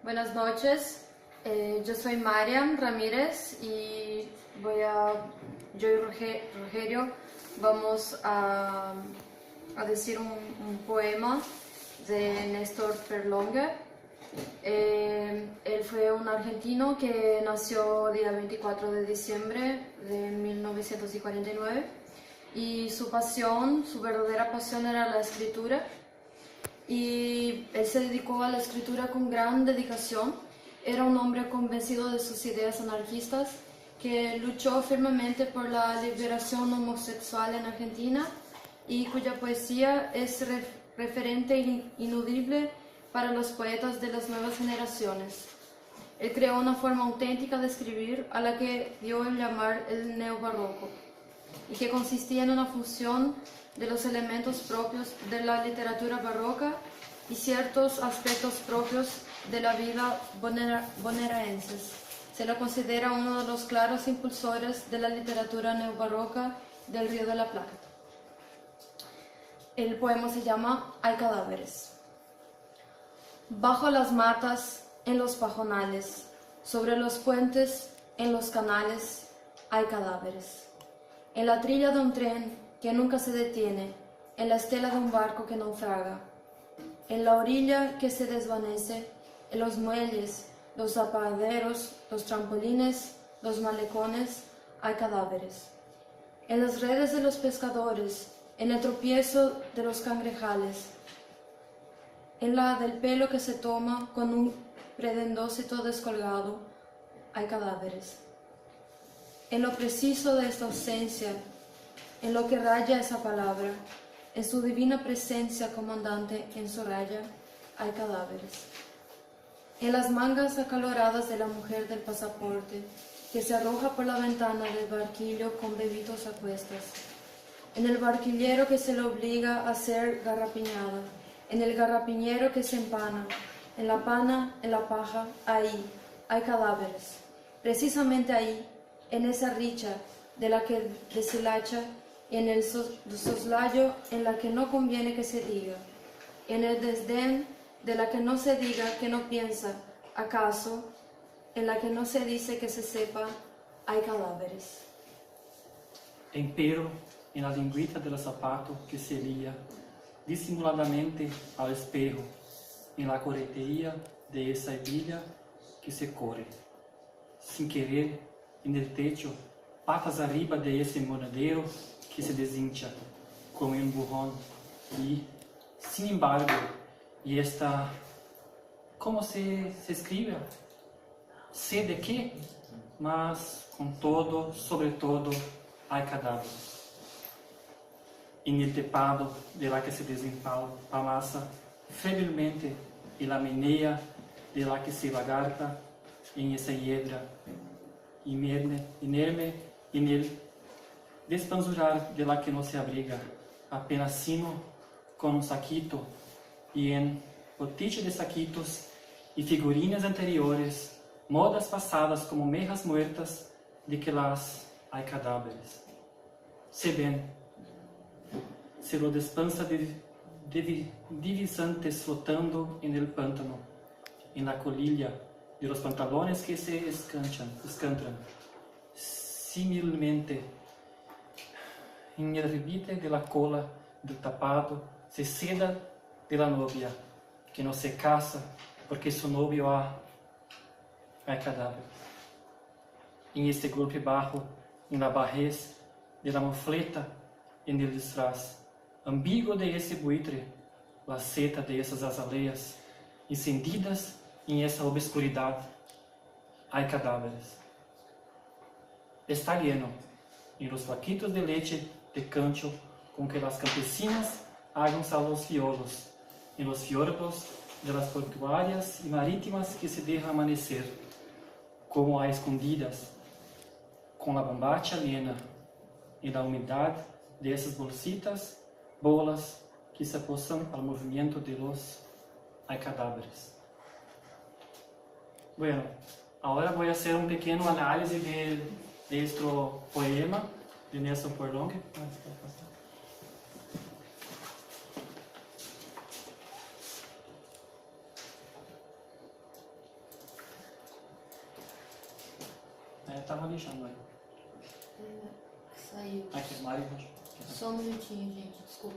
Buenas noches, yo soy Mariam Ramírez y yo y Rogerio vamos a decir un poema de Néstor Ferlongue. Él fue un argentino que nació el día 24 de diciembre de 1949 y su verdadera pasión era la escritura. Y él se dedicó a la escritura con gran dedicación. Era un hombre convencido de sus ideas anarquistas que luchó firmemente por la liberación homosexual en Argentina y cuya poesía es referente ineludible para los poetas de las nuevas generaciones. Él creó una forma auténtica de escribir a la que dio el llamar el neobarroco y que consistía en una fusión de los elementos propios de la literatura barroca y ciertos aspectos propios de la vida bonaerenses. Se lo considera uno de los claros impulsores de la literatura neobarroca del Río de la Plata. El poema se llama Hay cadáveres. Bajo las matas, en los pajonales, sobre los puentes, en los canales, hay cadáveres. En la trilla de un tren que nunca se detiene, en la estela de un barco que naufraga, en la orilla que se desvanece, en los muelles, los apeaderos, los trampolines, los malecones, hay cadáveres. En las redes de los pescadores, en el tropiezo de los cangrejales, en la del pelo que se toma con un predendósito descolgado, hay cadáveres. En lo preciso de esta ausencia, en lo que raya esa palabra, en su divina presencia comandante en su raya, hay cadáveres. En las mangas acaloradas de la mujer del pasaporte, que se arroja por la ventana del barquillo con bebitos a cuestas. En el barquillero que se le obliga a ser garrapiñada, en el garrapiñero que se empana, en la pana, en la paja, ahí, hay cadáveres. Precisamente ahí, en esa richa de la que deshilacha, en el soslayo en la que no conviene que se diga, en el desdén de la que no se diga que no piensa, acaso, en la que no se dice que se sepa, hay cadáveres. Empero, en la lingüita del zapato que se lía disimuladamente al espejo, en la corretería de esa hebilla que se corre, sin querer, en el techo, patas arriba de ese monedero que se deshincha como un burrón y, sin embargo, y esta, ¿cómo se escribe? Sé de qué, mas con todo, sobre todo, hay cadáveres. En el tepado de la que se desempalmaza febrilmente y la menea de la que se lagarta en esa hiedra inerme en el despanzurar de la que no se abriga, apenas sino con un saquito y en botiche de saquitos y figurinas anteriores, modas pasadas como mejas muertas de que las hay cadáveres. Se ven, se lo despansa divisantes flotando en el pántano, en la colilla de los pantalones que se escantran, similmente en el rebite de la cola del tapado se seda de la novia que no se casa porque su novio hay cadáver. En este golpe bajo, en la bajez de la mofleta, en el disfraz ambiguo de ese buitre, la seta de esas azaleas encendidas en esa obscuridad, hay cadáveres. Está lleno, en los flaquitos de leche de cancho con que las campesinas hagan a los fiolos, en los fiordos de las portuarias y marítimas que se dejan amanecer, como a escondidas, con la bombacha llena, en la humedad de esas bolsitas, bolas que se aposan al movimiento de los hay cadáveres. Bueno, ahora voy a hacer un pequeño análisis de este poema de Néstor Ferlongue. Estava lixando aí. Saiu. Aqui, Mário. Só um minutinho, gente, desculpa.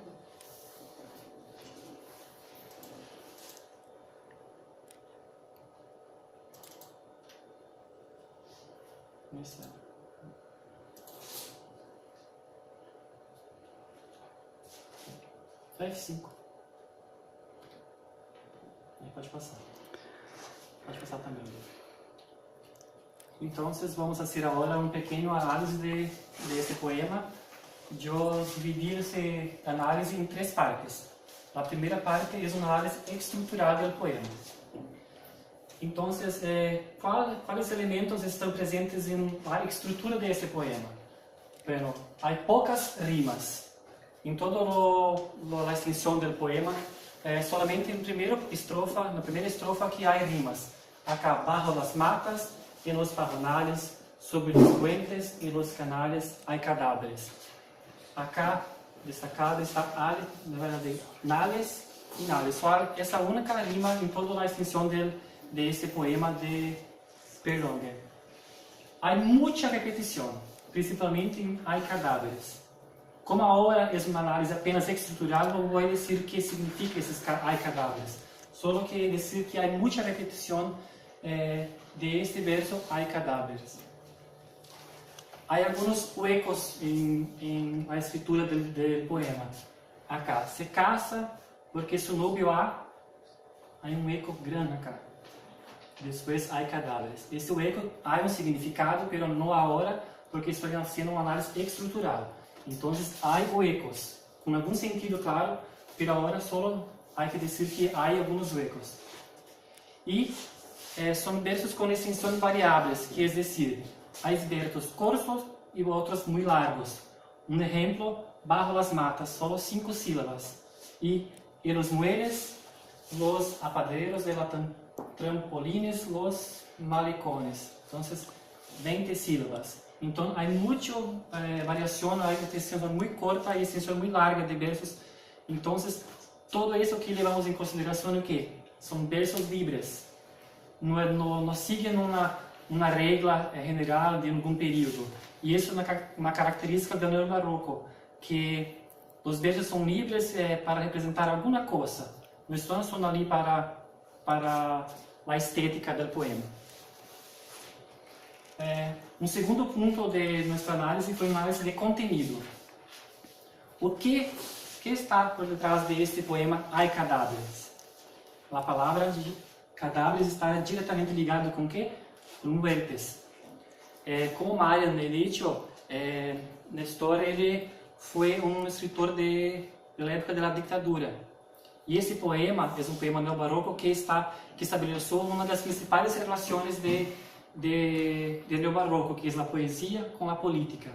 Isso. F5. Aí pode passar. Pode passar também. Então, vamos fazer agora um pequeno análise desse poema. Eu dividi essa análise em 3 partes. A primeira parte é uma análise estrutural do poema. Então, quais elementos estão presentes na estrutura desse poema? Bueno, há poucas rimas. Em toda a extensão do poema, solamente na primeira estrofa que há rimas. Acá, bajo las matas, en los pajonales, sobre los puentes y los canales hay cadáveres. Acá, destacado está nales e nales. Só essa única rima em toda a extensão desse poema de Perlongue. Há muita repetição, principalmente em hay cadáveres. Como agora é uma análise apenas estrutural, não vou dizer o que significa esses hay cadáveres. Só que dizer que há muita repetição de este verso hay cadáveres. Há alguns huecos em a escritura do poema. Acá, se casa porque su novio há um eco grande acá. Depois há cadáveres. Esse eco há um significado, mas não agora, porque estou fazendo uma análise estrutural. Então, há ecos, com algum sentido claro, mas agora só há que dizer que há alguns ecos. E são versos com extensões variáveis, que é dizer, há versos curtos e outros muito largos. Um exemplo, bajo las matas, só 5 sílabas. E los mueres, los apaderos de la trampolines, los malecones. Então, 20 sílabas. Então, há muita variação, há extensão muito curta e extensão muito larga de versos. Então, tudo isso que levamos em consideração é que são versos livres. Não seguem uma regra general de algum período. E isso é uma característica do neobarroco, que os versos são livres para representar alguma coisa. Não estão só ali para a estética do poema. Um segundo ponto de nossa análise foi uma análise de conteúdo. O que está por detrás deste poema Hay cadáveres? A palavra de cadáveres está diretamente ligada com o quê? Com muertes. Como Mário me disse, na história ele foi um escritor da época da ditadura. E esse poema é um poema neobarroco que estabeleceu uma das principais relações de neobarroco, que é a poesia com a política.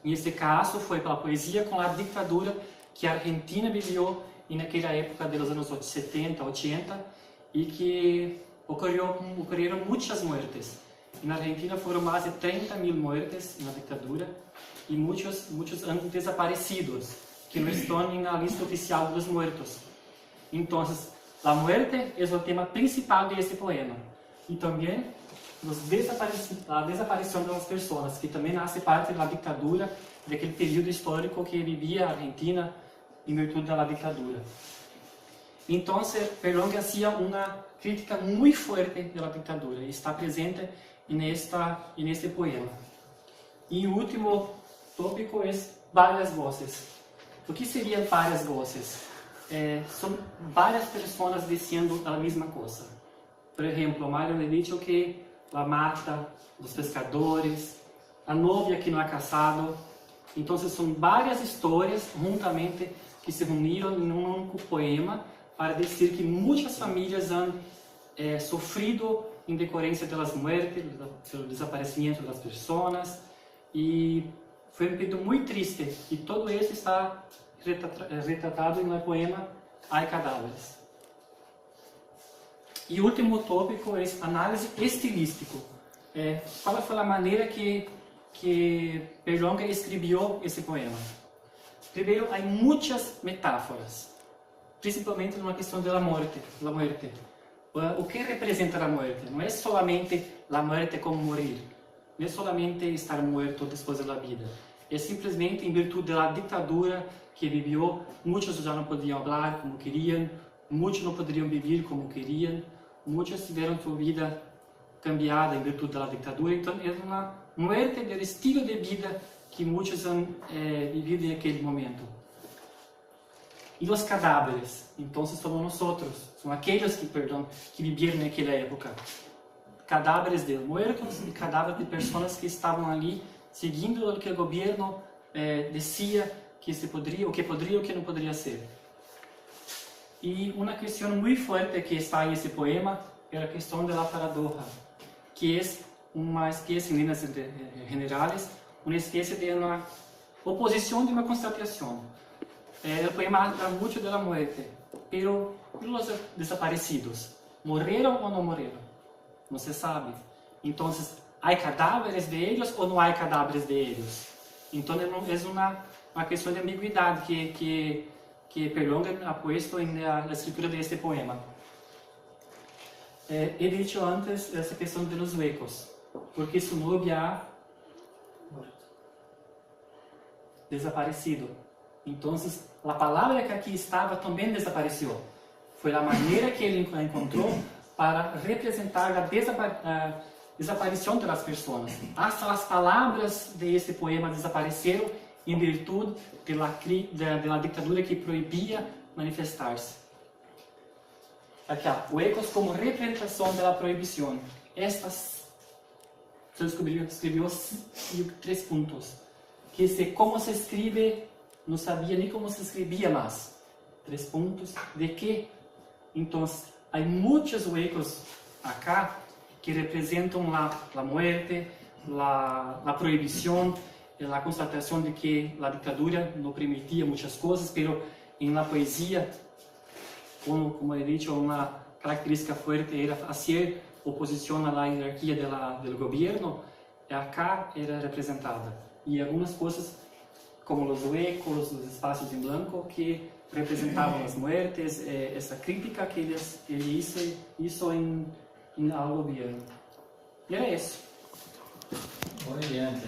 Nesse caso, foi pela poesia com a ditadura que a Argentina viveu naquela época dos anos 70, 80, e que ocorreram muitas mortes. Na Argentina foram mais de 30.000 mortes na ditadura e muitos han desaparecidos, que não estão na lista oficial dos mortos. Então, a morte é o tema principal desse poema. E também a desaparição das pessoas, que também nasce parte da ditadura, daquele período histórico que vivia a Argentina em virtude da ditadura. Então, Perlongue fazia uma crítica muito forte da ditadura e está presente neste poema. E o último tópico é várias vozes. O que seriam várias vozes? São várias pessoas dizendo a mesma coisa. Por exemplo, Mário me disse que a mata, os pescadores, a novia que não é casado. Então, são várias histórias juntamente que se uniram em um único poema para dizer que muitas famílias han sofrido em decorrência das mortes, pelo desaparecimento das pessoas, e foi um período muito triste, e todo isso está retratado no poema Hay cadáveres. E o último tópico é análise estilística. Qual foi a maneira que Perlongue escreveu esse poema? Primeiro, há muitas metáforas, principalmente numa questão da morte. O que representa a morte? Não é somente a morte como morrer. no es solamente estar muerto después de la vida, es simplemente en virtud de la dictadura que vivió, muchos ya no podían hablar como querían, muchos no podrían vivir como querían, muchos tuvieron su vida cambiada en virtud de la dictadura, entonces es una muerte del estilo de vida que muchos han vivido en aquel momento. Y los cadáveres, entonces somos nosotros, son aquellos que vivieron en aquella época. Cadáveres de muertos y cadáveres de personas que estaban allí siguiendo lo que el gobierno decía que se podría, o que no podría ser. Y una cuestión muy fuerte que está en ese poema es la cuestión de la paradoja, que es una especie, en líneas generales, una especie de una oposición de una constatación. El poema habla mucho de la muerte, pero los desaparecidos, ¿murieron o no murieron? No se sabe. Entonces, ¿hay cadáveres de ellos o no hay cadáveres de ellos? Entonces, es una cuestión de ambigüedad que Perlonga ha puesto en la escritura de este poema. He dicho antes esa cuestión de los huecos, porque su novia ha desaparecido. Entonces, la palabra que aquí estaba también desapareció. Fue la manera que él la encontró para representar la desaparición de las personas. Hasta las palabras de este poema desaparecieron en virtud de la dictadura que prohibía manifestarse. Acá, huecos como representación de la prohibición. Estas se escribió 3 puntos. Que cómo se escribe, no sabía ni cómo se escribía más. 3 puntos. ¿De qué? Entonces, hay muchos huecos acá que representan la muerte, la prohibición, la constatación de que la dictadura no permitía muchas cosas, pero en la poesía, como he dicho, una característica fuerte era hacer oposición a la jerarquía del gobierno, acá era representada. Y algunas cosas como los huecos, los espacios en blanco que representaban las muertes, esa crítica que él hizo al gobierno. Y era eso. Muy bien.